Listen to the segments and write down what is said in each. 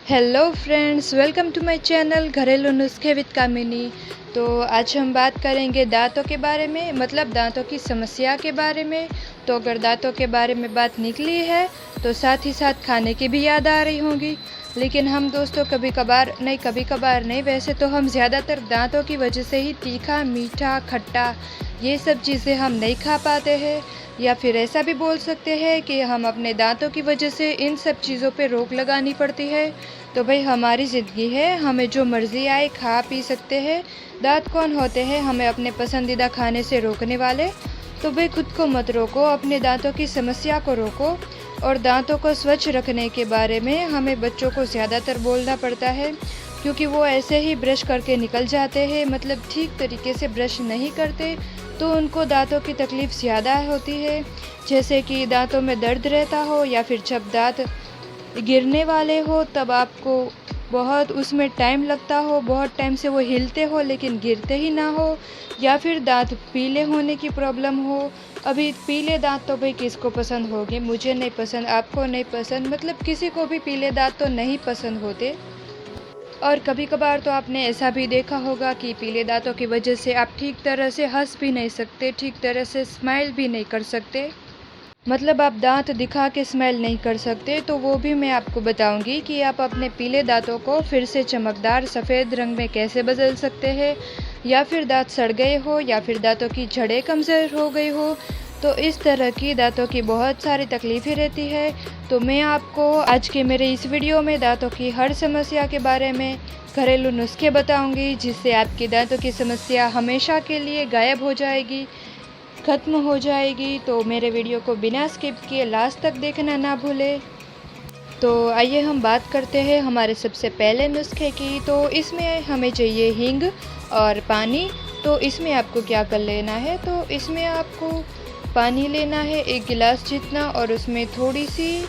Hello friends, welcome to my channel घरेलू नुस्खे with कामिनी। तो आज हम बात करेंगे दांतों के बारे में, मतलब दांतों की समस्या के बारे में। तो अगर दांतों के बारे में बात निकली है तो साथ ही साथ खाने की भी याद आ रही होंगी। लेकिन हम दोस्तों कभी कभार नहीं, वैसे तो हम ज़्यादातर दांतों की वजह से ही तीखा, मीठा, खट्टा ये सब चीज़ें हम नहीं खा पाते हैं। या फिर ऐसा भी बोल सकते हैं कि हम अपने दांतों की वजह से इन सब चीज़ों पे रोक लगानी पड़ती है। तो भाई हमारी ज़िंदगी है, हमें जो मर्ज़ी आए खा पी सकते हैं। दांत कौन होते हैं हमें अपने पसंदीदा खाने से रोकने वाले। तो भाई खुद को मत रोको, अपने दांतों की समस्या को रोको। और दांतों को स्वच्छ रखने के बारे में हमें बच्चों को ज़्यादातर बोलना पड़ता है, क्योंकि वो ऐसे ही ब्रश करके निकल जाते हैं, मतलब ठीक तरीके से ब्रश नहीं करते। तो उनको दांतों की तकलीफ़ ज़्यादा होती है, जैसे कि दांतों में दर्द रहता हो, या फिर जब दांत गिरने वाले हो तब आपको बहुत उसमें टाइम लगता हो, बहुत टाइम से वो हिलते हो लेकिन गिरते ही ना हो, या फिर दांत पीले होने की प्रॉब्लम हो। अभी पीले दांत तो भाई किसको पसंद होंगे, मुझे नहीं पसंद, आपको नहीं पसंद, मतलब किसी को भी पीले दांत तो नहीं पसंद होते। और कभी कभार तो आपने ऐसा भी देखा होगा कि पीले दांतों की वजह से आप ठीक तरह से हंस भी नहीं सकते, ठीक तरह से स्माइल भी नहीं कर सकते, मतलब आप दांत दिखा के स्माइल नहीं कर सकते। तो वो भी मैं आपको बताऊंगी कि आप अपने पीले दांतों को फिर से चमकदार सफ़ेद रंग में कैसे बदल सकते हैं। या फिर दांत सड़ गए हो, या फिर दांतों की जड़ें कमज़ोर हो गई हो, तो इस तरह की दांतों की बहुत सारी तकलीफ़ें रहती है। तो मैं आपको आज के मेरे इस वीडियो में दांतों की हर समस्या के बारे में घरेलू नुस्खे बताऊंगी, जिससे आपकी दांतों की समस्या हमेशा के लिए गायब हो जाएगी, ख़त्म हो जाएगी। तो मेरे वीडियो को बिना स्किप किए लास्ट तक देखना ना भूलें। तो आइए हम बात करते हैं हमारे सबसे पहले नुस्खे की। तो इसमें हमें चाहिए हींग और पानी। तो इसमें आपको क्या कर लेना है, तो इसमें आपको पानी लेना है 1 गिलास जितना, और उसमें थोड़ी सी,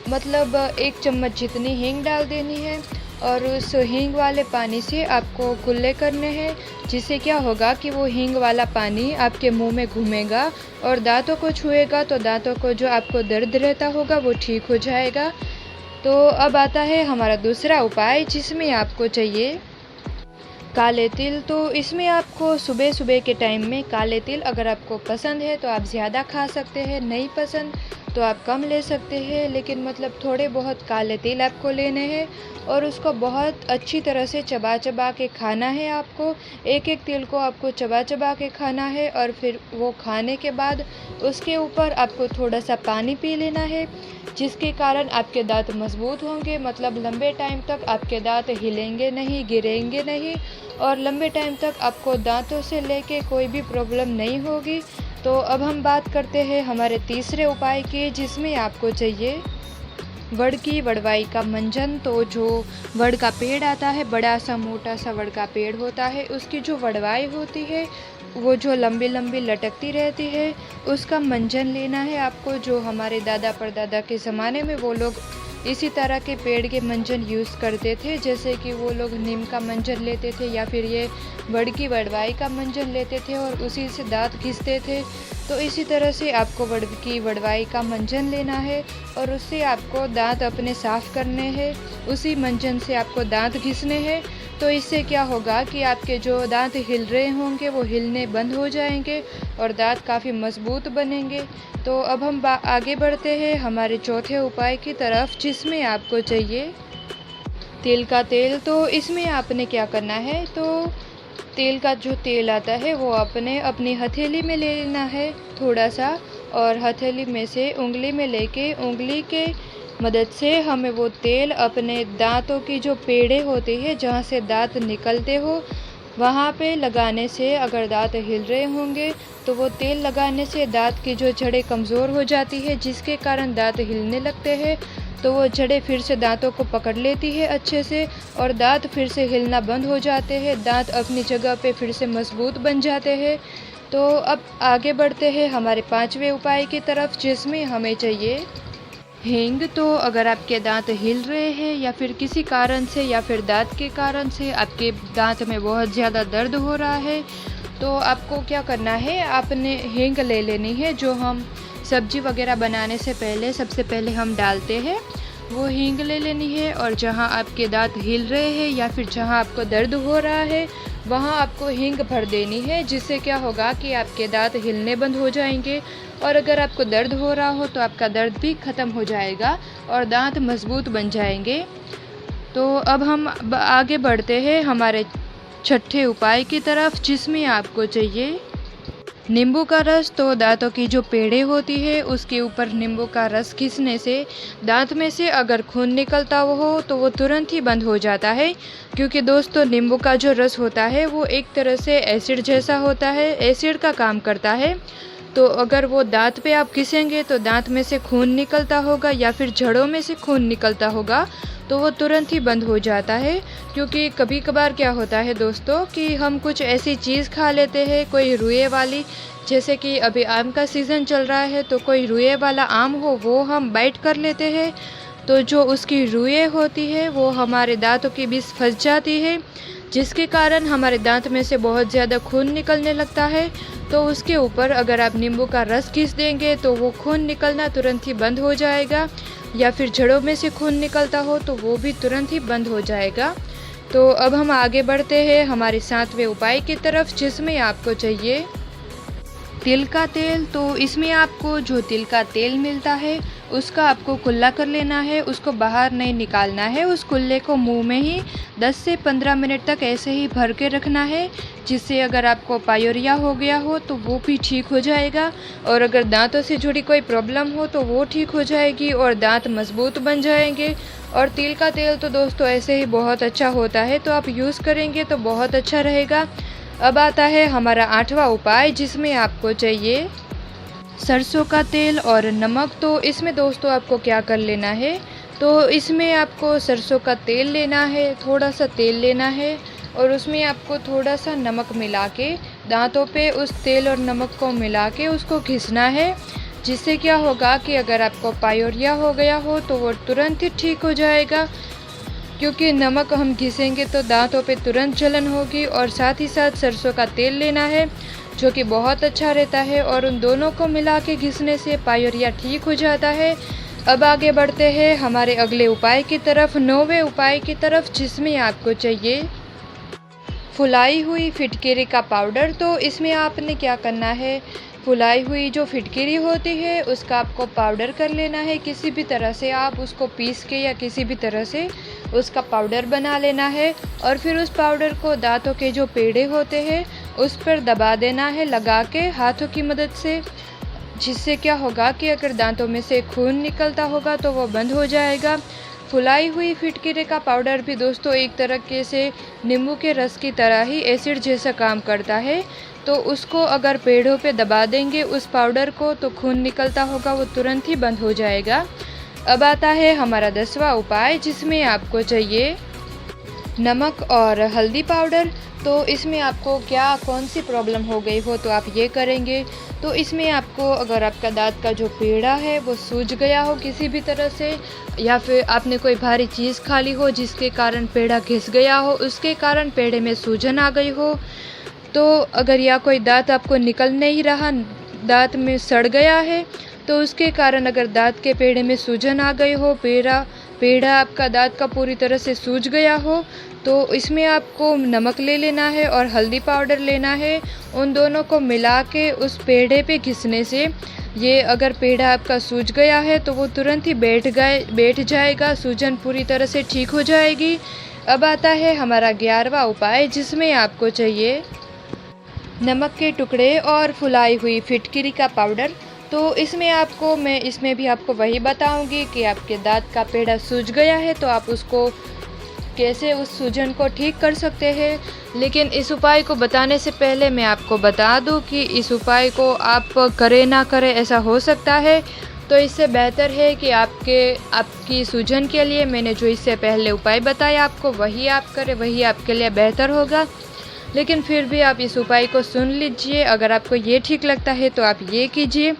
मतलब 1 चम्मच जितनी हींग डाल देनी है। और उस हींग वाले पानी से आपको कुल्ले करने हैं, जिससे क्या होगा कि वो हींग वाला पानी आपके मुंह में घूमेगा और दांतों को छुएगा, तो दांतों को जो आपको दर्द रहता होगा वो ठीक हो जाएगा। तो अब आता है हमारा दूसरा उपाय, जिसमें आपको चाहिए काले तिल। तो इसमें आपको सुबह सुबह के टाइम में काले तिल, अगर आपको पसंद है तो आप ज़्यादा खा सकते हैं, नहीं पसंद तो आप कम ले सकते हैं, लेकिन मतलब थोड़े बहुत काले तिल आपको लेने हैं और उसको बहुत अच्छी तरह से चबा चबा के खाना है आपको। एक एक तिल को आपको चबा चबा के खाना है, और फिर वो खाने के बाद उसके ऊपर आपको थोड़ा सा पानी पी लेना है, जिसके कारण आपके दांत मजबूत होंगे, मतलब लंबे टाइम तक आपके दांत हिलेंगे नहीं, गिरेंगे नहीं, और लंबे टाइम तक आपको दांतों से लेके कोई भी प्रॉब्लम नहीं होगी। तो अब हम बात करते हैं हमारे तीसरे उपाय की, जिसमें आपको चाहिए वड़ की वड़वाई का मंजन। तो जो वड़ का पेड़ आता है, बड़ा सा मोटा सा वड़ का पेड़ होता है, उसकी जो वड़वाई होती है, वो जो लंबी लंबी लटकती रहती है, उसका मंजन लेना है आपको। जो हमारे दादा परदादा के ज़माने में वो लोग इसी तरह के पेड़ के मंजन यूज़ करते थे, जैसे कि वो लोग नीम का मंजन लेते थे, या फिर ये वड़ की वड़वाई का मंजन लेते थे और उसी से दांत घिसते थे। तो इसी तरह से आपको वड़ की वड़वाई का मंजन लेना है, और उससे आपको दांत अपने साफ़ करने हैं, उसी मंजन से आपको दांत घिसने हैं। तो इससे क्या होगा कि आपके जो दांत हिल रहे होंगे वो हिलने बंद हो जाएंगे और दांत काफ़ी मजबूत बनेंगे। तो अब हम आगे बढ़ते हैं हमारे चौथे उपाय की तरफ, जिसमें आपको चाहिए तिल का तेल। तो इसमें आपने क्या करना है, तो तेल का जो तेल आता है वो आपने अपनी हथेली में ले लेना है थोड़ा सा, और हथेली में से उंगली में लेके उंगली के मदद से हमें वो तेल अपने दांतों की जो पेड़े होती है, जहाँ से दांत निकलते हो, वहाँ पे लगाने से, अगर दांत हिल रहे होंगे तो वो तेल लगाने से दांत की जो जड़ें कमज़ोर हो जाती है, जिसके कारण दांत हिलने लगते हैं। तो वो जड़ें फिर से दांतों को पकड़ लेती है अच्छे से, और दांत फिर से हिलना बंद हो जाते हैं, दांत अपनी जगह पे फिर से मजबूत बन जाते हैं। तो अब आगे बढ़ते हैं हमारे पांचवें उपाय की तरफ, जिसमें हमें चाहिए हींग। तो अगर आपके दांत हिल रहे हैं, या फिर किसी कारण से, या फिर दांत के कारण से आपके दांत में बहुत ज़्यादा दर्द हो रहा है, तो आपको क्या करना है, आपने हींग ले लेनी है, जो हम सब्जी वगैरह बनाने से पहले सबसे पहले हम डालते हैं। वो हींग ले लेनी है और जहाँ आपके दांत हिल रहे हैं या फिर जहाँ आपको दर्द हो रहा है वहाँ आपको हींग भर देनी है, जिससे क्या होगा कि आपके दांत हिलने बंद हो जाएंगे और अगर आपको दर्द हो रहा हो तो आपका दर्द भी ख़त्म हो जाएगा और दांत मजबूत बन जाएंगे। तो अब हम आगे बढ़ते हैं हमारे छठे उपाय की तरफ, जिसमें आपको चाहिए नींबू का रस। तो दांतों की जो पेड़े होती है उसके ऊपर नींबू का रस घिसने से दांत में से अगर खून निकलता हो तो वो तुरंत ही बंद हो जाता है, क्योंकि दोस्तों नींबू का जो रस होता है वो एक तरह से एसिड जैसा होता है, एसिड का काम करता है। तो अगर वो दांत पे आप घिसेंगे तो दांत में से खून निकलता होगा या फिर जड़ों में से खून निकलता होगा तो वो तुरंत ही बंद हो जाता है। क्योंकि कभी कभार क्या होता है दोस्तों कि हम कुछ ऐसी चीज़ खा लेते हैं, कोई रुए वाली, जैसे कि अभी आम का सीज़न चल रहा है तो कोई रुए वाला आम हो वो हम बाइट कर लेते हैं, तो जो उसकी रुए होती है वो हमारे दांतों के बीच फंस जाती है, जिसके कारण हमारे दांत में से बहुत ज़्यादा खून निकलने लगता है। तो उसके ऊपर अगर आप नींबू का रस घिस देंगे तो वो खून निकलना तुरंत ही बंद हो जाएगा, या फिर जड़ों में से खून निकलता हो तो वो भी तुरंत ही बंद हो जाएगा। तो अब हम आगे बढ़ते हैं हमारे 7वें उपाय की तरफ, जिसमें आपको चाहिए तिल का तेल। तो इसमें आपको जो तिल का तेल मिलता है उसका आपको कुल्ला कर लेना है, उसको बाहर नहीं निकालना है। उस कुल्ले को मुंह में ही 10 से 15 मिनट तक ऐसे ही भर के रखना है, जिससे अगर आपको पायोरिया हो गया हो तो वो भी ठीक हो जाएगा और अगर दांतों से जुड़ी कोई प्रॉब्लम हो तो वो ठीक हो जाएगी और दांत मजबूत बन जाएंगे। और तिल का तेल तो दोस्तों ऐसे ही बहुत अच्छा होता है, तो आप यूज़ करेंगे तो बहुत अच्छा रहेगा। अब आता है हमारा 8वां उपाय, जिसमें आपको चाहिए सरसों का तेल और नमक। तो इसमें दोस्तों आपको क्या कर लेना है, तो इसमें आपको सरसों का तेल लेना है, थोड़ा सा तेल लेना है और उसमें आपको थोड़ा सा नमक मिला के दांतों पे उस तेल और नमक को मिला के उसको घिसना है, जिससे क्या होगा कि अगर आपको पायोरिया हो गया हो तो वो तुरंत ही ठीक हो जाएगा। क्योंकि नमक हम घिसेंगे तो दांतों पे तुरंत जलन होगी और साथ ही साथ सरसों का तेल लेना है जो कि बहुत अच्छा रहता है और उन दोनों को मिला के घिसने से पायोरिया ठीक हो जाता है। अब आगे बढ़ते हैं हमारे अगले उपाय की तरफ, 9वें उपाय की तरफ, जिसमें आपको चाहिए फुलाई हुई फिटकिरी का पाउडर। तो इसमें आपने क्या करना है, फुलाई हुई जो फिटकिरी होती है उसका आपको पाउडर कर लेना है, किसी भी तरह से आप उसको पीस के या किसी भी तरह से उसका पाउडर बना लेना है और फिर उस पाउडर को दांतों के जो पेड़े होते हैं उस पर दबा देना है लगा के हाथों की मदद से, जिससे क्या होगा कि अगर दांतों में से खून निकलता होगा तो वो बंद हो जाएगा। फुलाई हुई फिटकिरी का पाउडर भी दोस्तों एक तरीके से नींबू के रस की तरह ही एसिड जैसा काम करता है, तो उसको अगर पेड़ों पे दबा देंगे उस पाउडर को तो खून निकलता होगा वो तुरंत ही बंद हो जाएगा। अब आता है हमारा 10वां उपाय, जिसमें आपको चाहिए नमक और हल्दी पाउडर। तो इसमें आपको क्या कौन सी प्रॉब्लम हो गई हो तो आप ये करेंगे, तो इसमें आपको अगर आपका दांत का जो पेड़ा है वो सूज गया हो किसी भी तरह से, या फिर आपने कोई भारी चीज़ खा ली हो जिसके कारण पेड़ा घिस गया हो, उसके कारण पेड़े में सूजन आ गई हो, तो अगर या कोई दांत आपको निकल नहीं रहा, दांत में सड़ गया है, तो उसके कारण अगर दांत के पेड़े में सूजन आ गई हो, पेड़ा आपका दांत का पूरी तरह से सूज गया हो, तो इसमें आपको नमक ले लेना है और हल्दी पाउडर लेना है। उन दोनों को मिला के उस पेड़े पे घिसने से ये अगर पेड़ा आपका सूज गया है तो वो तुरंत ही बैठ जाएगा, सूजन पूरी तरह से ठीक हो जाएगी। अब आता है हमारा 11वां उपाय, जिसमें आपको चाहिए नमक के टुकड़े और फुलाई हुई फिटकिरी का पाउडर। तो मैं इसमें भी आपको वही बताऊंगी कि आपके दांत का पेड़ा सूज गया है तो आप उसको कैसे उस सूजन को ठीक कर सकते हैं। लेकिन इस उपाय को बताने से पहले मैं आपको बता दूं कि इस उपाय को आप करें ना करें ऐसा हो सकता है, तो इससे बेहतर है कि आपकी सूजन के लिए मैंने जो इससे पहले उपाय बताया आपको वही आप करें, वही आपके लिए बेहतर होगा। लेकिन फिर भी आप इस उपाय को सुन लीजिए, अगर आपको ये ठीक लगता है तो आप ये कीजिए।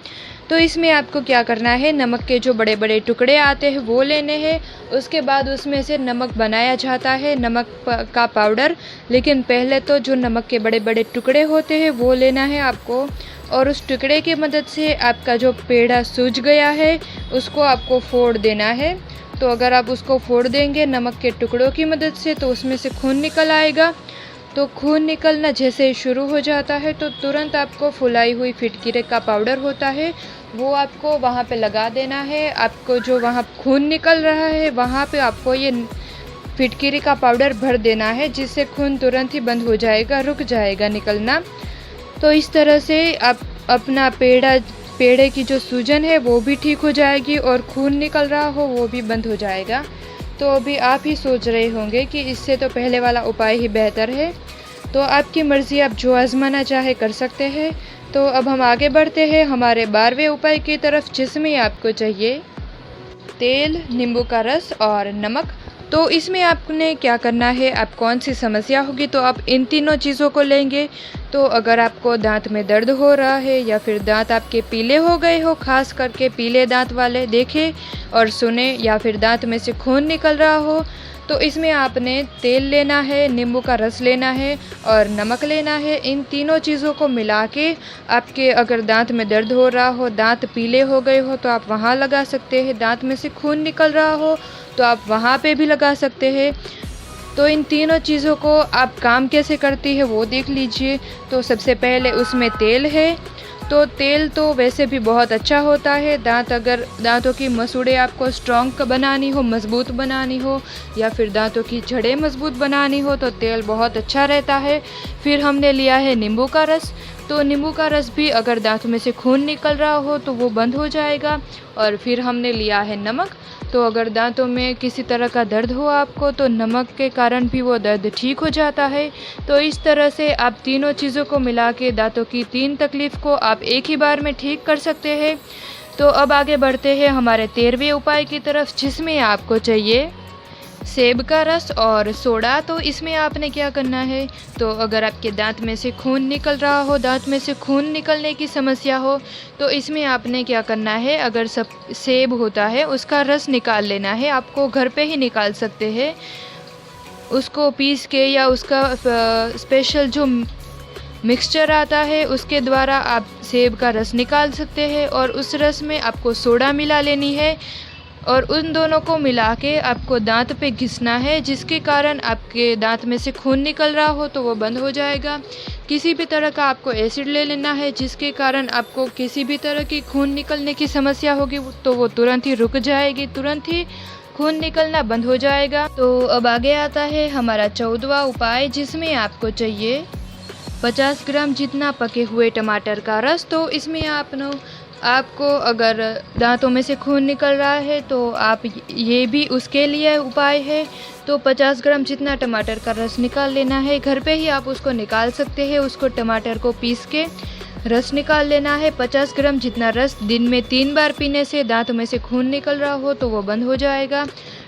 तो इसमें आपको क्या करना है, नमक के जो बड़े बड़े टुकड़े आते हैं वो लेने हैं, उसके बाद उसमें से नमक बनाया जाता है, नमक का पाउडर। लेकिन पहले तो जो नमक के बड़े बड़े टुकड़े होते हैं वो लेना है आपको, और उस टुकड़े की मदद से आपका जो पेड़ा सूज गया है उसको आपको फोड़ देना है। तो अगर आप उसको फोड़ देंगे नमक के टुकड़ों की मदद से तो उसमें से खून निकल आएगा। तो खून निकलना जैसे ही शुरू हो जाता है तो तुरंत आपको फुलाई हुई फिटकीरी का पाउडर होता है वो आपको वहाँ पे लगा देना है। आपको जो वहाँ खून निकल रहा है वहाँ पे आपको ये फिटकीरी का पाउडर भर देना है, जिससे खून तुरंत ही बंद हो जाएगा, रुक जाएगा निकलना। तो इस तरह से आप अपना पेड़े की जो सूजन है वो भी ठीक हो जाएगी और खून निकल रहा हो वो भी बंद हो जाएगा। तो अभी आप ही सोच रहे होंगे कि इससे तो पहले वाला उपाय ही बेहतर है। तो आपकी मर्ज़ी, आप जो आज़माना चाहे कर सकते हैं। तो अब हम आगे बढ़ते हैं हमारे 12वें उपाय की तरफ, जिसमें आपको चाहिए तेल, नींबू का रस और नमक। तो इसमें आपने क्या करना है, आप कौन सी समस्या होगी तो आप इन तीनों चीज़ों को लेंगे। तो अगर आपको दांत में दर्द हो रहा है या फिर दांत आपके पीले हो गए हो, खास करके पीले दांत वाले देखें और सुने, या फिर दांत में से खून निकल रहा हो, तो इसमें आपने तेल लेना है, नींबू का रस लेना है और नमक लेना है। इन तीनों चीज़ों को मिला के आपके अगर दांत में दर्द हो रहा हो, दांत पीले हो गए हो तो आप वहाँ लगा सकते हैं। दांत में से खून निकल रहा हो तो आप वहाँ पे भी लगा सकते हैं। तो इन तीनों चीज़ों को आप काम कैसे करती है वो देख लीजिए। तो सबसे पहले उसमें तेल है। तो तेल तो वैसे भी बहुत अच्छा होता है। अगर दांतों की मसूड़ें आपको स्ट्रॉन्ग बनानी हो, मज़बूत बनानी हो, या फिर दांतों की जड़ें मज़बूत बनानी हो तो तेल बहुत अच्छा रहता है। फिर हमने लिया है नींबू का रस। तो नींबू का रस भी अगर दांतों में से खून निकल रहा हो तो वो बंद हो जाएगा। और फिर हमने लिया है नमक। तो अगर दांतों में किसी तरह का दर्द हो आपको तो नमक के कारण भी वो दर्द ठीक हो जाता है। तो इस तरह से आप तीनों चीज़ों को मिला के दांतों की 3 तकलीफ़ को आप एक ही बार में ठीक कर सकते हैं। तो अब आगे बढ़ते हैं हमारे 13वें उपाय की तरफ, जिसमें आपको चाहिए सेब का रस और सोडा। तो इसमें आपने क्या करना है, तो अगर आपके दांत में से खून निकल रहा हो, दांत में से खून निकलने की समस्या हो, तो इसमें आपने क्या करना है, अगर सेब होता है उसका रस निकाल लेना है। आपको घर पे ही निकाल सकते हैं, उसको पीस के या उसका स्पेशल जो मिक्सचर आता है उसके द्वारा आप सेब का रस निकाल सकते हैं। और उस रस में आपको सोडा मिला लेनी है और उन दोनों को मिला के आपको दांत पे घिसना है, जिसके कारण आपके दांत में से खून निकल रहा हो तो वो बंद हो जाएगा। किसी भी तरह का आपको एसिड ले लेना है, जिसके कारण आपको किसी भी तरह की खून निकलने की समस्या होगी तो वो तुरंत ही रुक जाएगी, तुरंत ही खून निकलना बंद हो जाएगा। तो अब आगे आता है हमारा 14वां उपाय, जिसमें आपको चाहिए 50 ग्राम जितना पके हुए टमाटर का रस। तो इसमें आपको अगर दांतों में से खून निकल रहा है तो आप ये भी उसके लिए उपाय है। तो 50 ग्राम जितना टमाटर का रस निकाल लेना है। घर पे ही आप उसको निकाल सकते हैं। उसको टमाटर को पीस के रस निकाल लेना है। 50 ग्राम जितना रस दिन में 3 बार पीने से दांतों में से खून निकल रहा हो तो वो बंद हो जाएगा।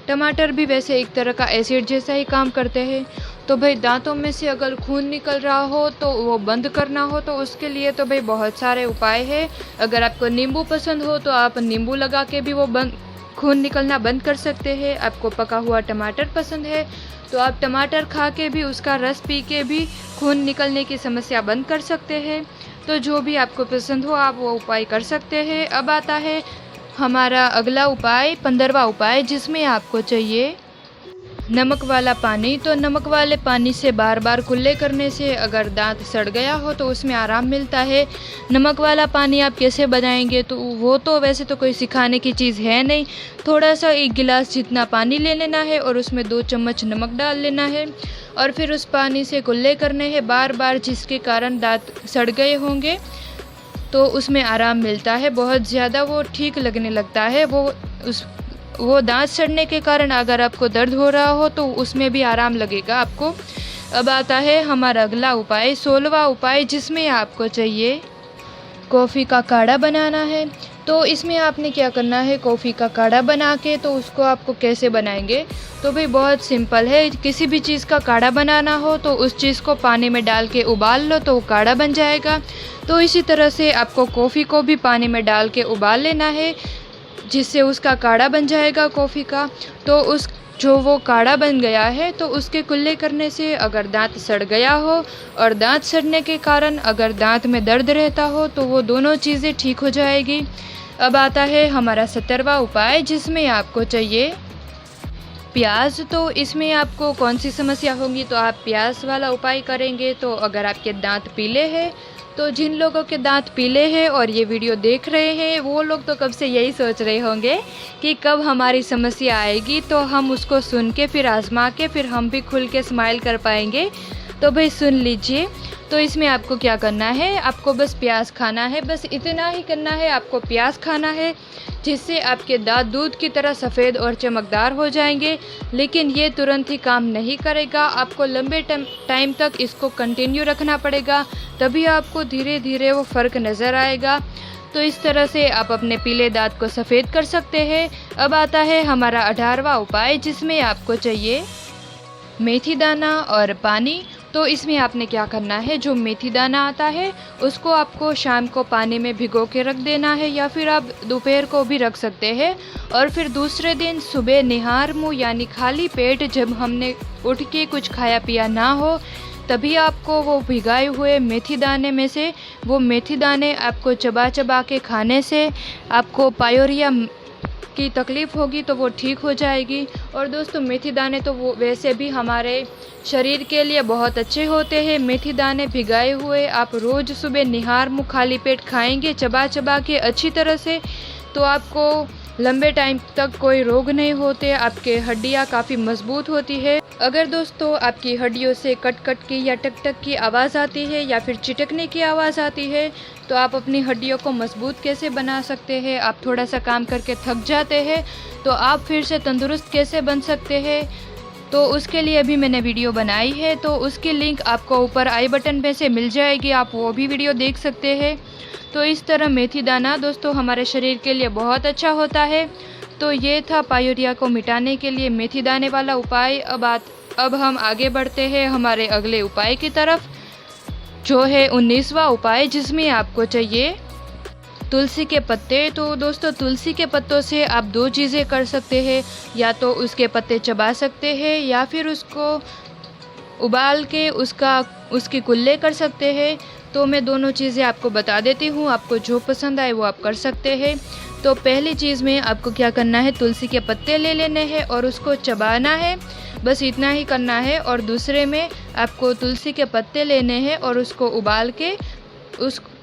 टमाटर भी वैसे एक तरह का एसिड जैसा ही काम करते हैं। तो भाई दांतों में से अगर खून निकल रहा हो तो वो बंद करना हो तो उसके लिए तो भाई बहुत सारे उपाय हैं। अगर आपको नींबू पसंद हो तो आप नींबू लगा के भी वो खून निकलना बंद कर सकते हैं। आपको पका हुआ टमाटर पसंद है तो आप टमाटर खा के भी उसका रस पी के भी खून निकलने की समस्या बंद कर सकते हैं। तो जो भी आपको पसंद हो आप वो उपाय कर सकते हैं। अब आता है हमारा अगला उपाय, 15वां उपाय, जिसमें आपको चाहिए नमक वाला पानी। तो नमक वाले पानी से बार बार कुल्ले करने से अगर दांत सड़ गया हो तो उसमें आराम मिलता है। नमक वाला पानी आप कैसे बनाएंगे, तो वो तो वैसे तो कोई सिखाने की चीज़ है नहीं। थोड़ा सा 1 गिलास जितना पानी ले लेना है और उसमें 2 चम्मच नमक डाल लेना है और फिर उस पानी से कुल्ले करने हैं बार बार, जिसके कारण दांत सड़ गए होंगे तो उसमें आराम मिलता है। बहुत ज़्यादा वो ठीक लगने लगता है। वो दांत सड़ने के कारण अगर आपको दर्द हो रहा हो तो उसमें भी आराम लगेगा आपको। अब आता है हमारा अगला उपाय, 16वां उपाय, जिसमें आपको चाहिए कॉफ़ी का काढ़ा बनाना है। तो इसमें आपने क्या करना है, कॉफ़ी का काढ़ा बना के तो उसको आपको कैसे बनाएंगे, तो भाई बहुत सिंपल है। किसी भी चीज़ का काढ़ा बनाना हो तो उस चीज़ को पानी में डाल के उबाल लो तो वो काढ़ा बन जाएगा। तो इसी तरह से आपको कॉफ़ी को भी पानी में डाल के उबाल लेना है, जिससे उसका काढ़ा बन जाएगा कॉफ़ी का। तो वो काढ़ा बन गया है तो उसके कुल्ले करने से अगर दांत सड़ गया हो और दांत सड़ने के कारण अगर दांत में दर्द रहता हो तो वो दोनों चीज़ें ठीक हो जाएगी। अब आता है हमारा 17वां उपाय, जिसमें आपको चाहिए प्याज, तो इसमें आपको कौन सी समस्या होगी, तो आप प्याज वाला उपाय करेंगे तो अगर आपके दांत पीले हैं, तो जिन लोगों के दांत पीले हैं और ये वीडियो देख रहे हैं वो लोग तो कब से यही सोच रहे होंगे कि कब हमारी समस्या आएगी, तो हम उसको सुन के फिर आजमा के फिर हम भी खुल के स्माइल कर पाएंगे। तो भाई सुन लीजिए। तो इसमें आपको क्या करना है, आपको बस प्याज खाना है, बस इतना ही करना है, आपको प्याज खाना है, जिससे आपके दांत दूध की तरह सफ़ेद और चमकदार हो जाएंगे। लेकिन ये तुरंत ही काम नहीं करेगा, आपको लंबे टाइम तक इसको कंटिन्यू रखना पड़ेगा, तभी आपको धीरे धीरे वो फ़र्क नज़र आएगा। तो इस तरह से आप अपने पीले दांत को सफ़ेद कर सकते हैं। अब आता है हमारा 18वां उपाय, जिसमें आपको चाहिए मेथी दाना और पानी। तो इसमें आपने क्या करना है, जो मेथी दाना आता है उसको आपको शाम को पानी में भिगो के रख देना है, या फिर आप दोपहर को भी रख सकते हैं। और फिर दूसरे दिन सुबह निहार मुँह यानी खाली पेट, जब हमने उठ के कुछ खाया पिया ना हो, तभी आपको वो भिगाए हुए मेथी दाने में से वो मेथी दाने आपको चबा चबा के खाने से आपको पायोरिया की तकलीफ़ होगी तो वो ठीक हो जाएगी। और दोस्तों मेथी दाने तो वो वैसे भी हमारे शरीर के लिए बहुत अच्छे होते हैं। मेथी दाने भिगाए हुए आप रोज़ सुबह निहार मुँह खाली पेट खाएंगे चबा चबा के अच्छी तरह से, तो आपको लंबे टाइम तक कोई रोग नहीं होते, आपके हड्डियाँ काफ़ी मजबूत होती है। अगर दोस्तों आपकी हड्डियों से कट कट की या टक टक की आवाज़ आती है या फिर चिटकने की आवाज़ आती है, तो आप अपनी हड्डियों को मजबूत कैसे बना सकते हैं, आप थोड़ा सा काम करके थक जाते हैं तो आप फिर से तंदुरुस्त कैसे बन सकते हैं, तो उसके लिए भी मैंने वीडियो बनाई है, तो उसकी लिंक आपको ऊपर आई बटन पे से मिल जाएगी, आप वो भी वीडियो देख सकते हैं। तो इस तरह मेथी दाना दोस्तों हमारे शरीर के लिए बहुत अच्छा होता है। तो ये था पायोरिया को मिटाने के लिए मेथी दाने वाला उपाय। अब हम आगे बढ़ते हैं हमारे अगले उपाय की तरफ, जो है 19वां उपाय, जिसमें आपको चाहिए तुलसी के पत्ते। तो दोस्तों तुलसी के पत्तों से आप दो चीज़ें कर सकते हैं, या तो उसके पत्ते चबा सकते हैं या फिर उसको उबाल के उसके कुल्ले कर सकते हैं। तो मैं दोनों चीज़ें आपको बता देती हूँ, आपको जो पसंद आए वो आप कर सकते हैं। तो पहली चीज़ में आपको क्या करना है, तुलसी के पत्ते ले लेने हैं और उसको चबाना है, बस इतना ही करना है। और दूसरे में आपको तुलसी के पत्ते लेने हैं और उसको उबाल के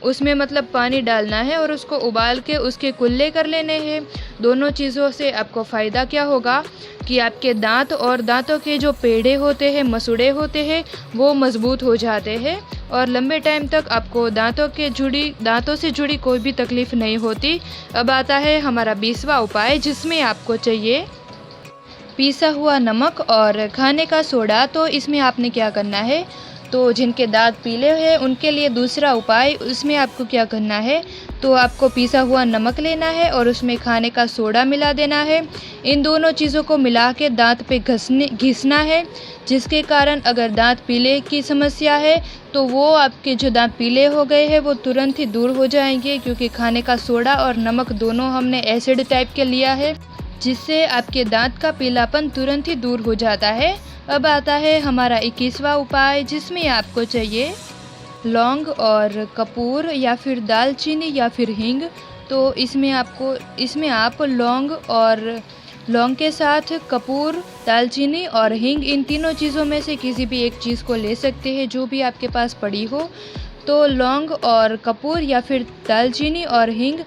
उसमें मतलब पानी डालना है और उसको उबाल के उसके कुल्ले कर लेने हैं। दोनों चीज़ों से आपको फ़ायदा क्या होगा कि आपके दांत और दांतों के जो पेड़े होते हैं, मसूड़े होते हैं, वो मज़बूत हो जाते हैं और लंबे टाइम तक आपको दांतों से जुड़ी कोई भी तकलीफ़ नहीं होती। अब आता है हमारा 20वां उपाय, जिसमें आपको चाहिए पीसा हुआ नमक और खाने का सोडा। तो इसमें आपने क्या करना है, तो जिनके दांत पीले हैं उनके लिए दूसरा उपाय, उसमें आपको क्या करना है, तो आपको पीसा हुआ नमक लेना है और उसमें खाने का सोडा मिला देना है। इन दोनों चीज़ों को मिला के दांत पे घिसना है, जिसके कारण अगर दांत पीले की समस्या है तो वो आपके जो दांत पीले हो गए हैं वो तुरंत ही दूर हो जाएंगे, क्योंकि खाने का सोडा और नमक दोनों हमने एसिड टाइप के लिया है, जिससे आपके दांत का पीलापन तुरंत ही दूर हो जाता है। अब आता है हमारा 21वां उपाय, जिसमें आपको चाहिए लौंग और कपूर या फिर दालचीनी या फिर हींग। तो इसमें आप लौंग के साथ कपूर, दालचीनी और हींग, इन तीनों चीज़ों में से किसी भी एक चीज़ को ले सकते हैं जो भी आपके पास पड़ी हो। तो लौंग और कपूर या फिर दालचीनी और हींग,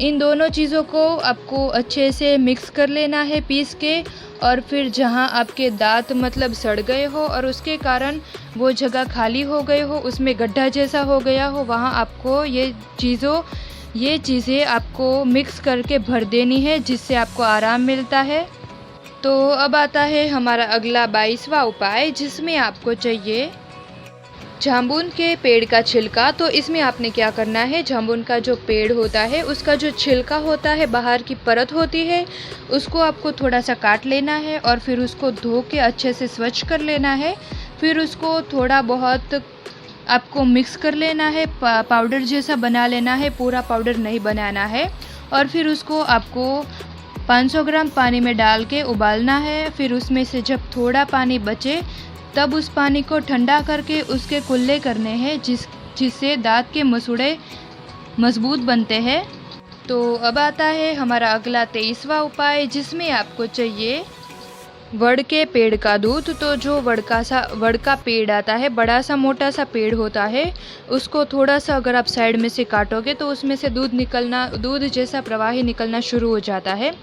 इन दोनों चीज़ों को आपको अच्छे से मिक्स कर लेना है पीस के, और फिर जहाँ आपके दांत मतलब सड़ गए हो और उसके कारण वो जगह खाली हो गए हो, उसमें गड्ढा जैसा हो गया हो, वहाँ आपको ये चीज़ें आपको मिक्स करके भर देनी है, जिससे आपको आराम मिलता है। तो अब आता है हमारा अगला 22वां उपाय, जिसमें आपको चाहिए जामुन के पेड़ का छिलका। तो इसमें आपने क्या करना है, जामुन का जो पेड़ होता है उसका जो छिलका होता है, बाहर की परत होती है, उसको आपको थोड़ा सा काट लेना है और फिर उसको धो के अच्छे से स्वच्छ कर लेना है। फिर उसको थोड़ा बहुत आपको मिक्स कर लेना है, पाउडर जैसा बना लेना है, पूरा पाउडर नहीं बनाना है। और फिर उसको आपको 500 ग्राम पानी में डाल के उबालना है। फिर उसमें से जब थोड़ा पानी बचे तब उस पानी को ठंडा करके उसके कुल्ले करने हैं, जिससे दांत के मसूड़े मजबूत बनते हैं। तो अब आता है हमारा अगला 23वां उपाय, जिसमें आपको चाहिए वड़ के पेड़ का दूध। तो जो वड़ का पेड़ आता है, बड़ा सा मोटा सा पेड़ होता है, उसको थोड़ा सा अगर आप साइड में से काटोगे तो उसमें से दूध जैसा प्रवाही निकलना शुरू हो जाता है।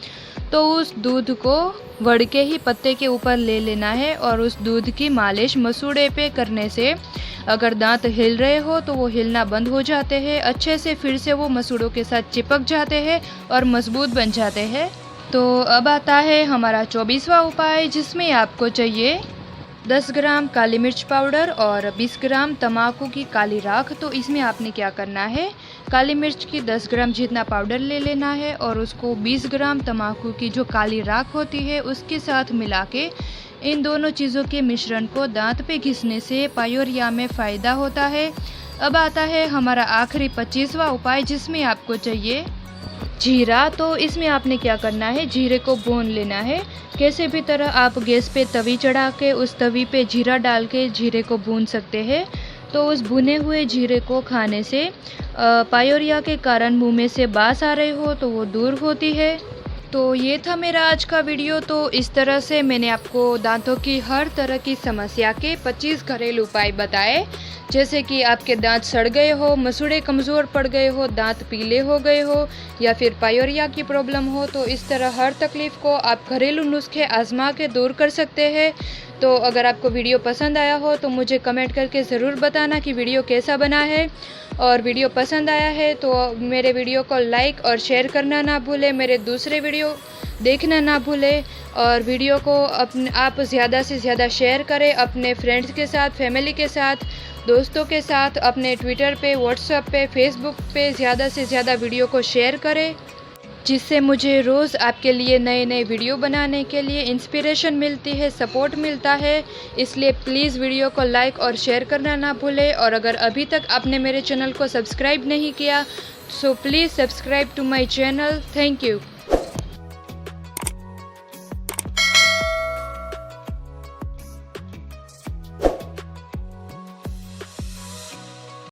तो उस दूध को वड़ के ही पत्ते के ऊपर ले लेना है और उस दूध की मालिश मसूड़े पे करने से अगर दांत हिल रहे हो तो वो हिलना बंद हो जाते हैं, अच्छे से फिर से वो मसूड़ों के साथ चिपक जाते हैं और मजबूत बन जाते हैं। तो अब आता है हमारा 24वां उपाय, जिसमें आपको चाहिए 10 ग्राम काली मिर्च पाउडर और 20 ग्राम तम्बाकू की काली राख। तो इसमें आपने क्या करना है, काली मिर्च की 10 ग्राम जितना पाउडर ले लेना है और उसको 20 ग्राम तम्बाकू की जो काली राख होती है उसके साथ मिला के इन दोनों चीज़ों के मिश्रण को दांत पे घिसने से पायोरिया में फ़ायदा होता है। अब आता है हमारा आखिरी 25वां उपाय, जिसमें आपको चाहिए जीरा। तो इसमें आपने क्या करना है, जीरे को भून लेना है। कैसे भी तरह आप गैस पे तवी चढ़ा के उस तवी पे जीरा डाल के जीरे को भून सकते हैं। तो उस भुने हुए जीरे को खाने से पायोरिया के कारण मुंह में से बास आ रही हो तो वो दूर होती है। तो ये था मेरा आज का वीडियो। तो इस तरह से मैंने आपको दांतों की हर तरह की समस्या के 25 घरेलू उपाय बताए। जैसे कि आपके दांत सड़ गए हो, मसूड़े कमज़ोर पड़ गए हो, दांत पीले हो गए हो या फिर पायोरिया की प्रॉब्लम हो, तो इस तरह हर तकलीफ़ को आप घरेलू नुस्खे आजमा के दूर कर सकते हैं। तो अगर आपको वीडियो पसंद आया हो तो मुझे कमेंट करके ज़रूर बताना कि वीडियो कैसा बना है। और वीडियो पसंद आया है तो मेरे वीडियो को लाइक और शेयर करना ना भूलें, मेरे दूसरे वीडियो देखना ना भूलें और वीडियो को आप ज़्यादा से ज़्यादा शेयर करें अपने फ्रेंड्स के साथ, फैमिली के साथ, दोस्तों के साथ, अपने ट्विटर पे, व्हाट्सएप पे, फेसबुक पे ज़्यादा से ज़्यादा वीडियो को शेयर करें, जिससे मुझे रोज़ आपके लिए नए नए वीडियो बनाने के लिए इंस्पिरेशन मिलती है, सपोर्ट मिलता है। इसलिए प्लीज़ वीडियो को लाइक और शेयर करना ना भूलें। और अगर अभी तक आपने मेरे चैनल को सब्सक्राइब नहीं किया so please subscribe to my channel. Thank you.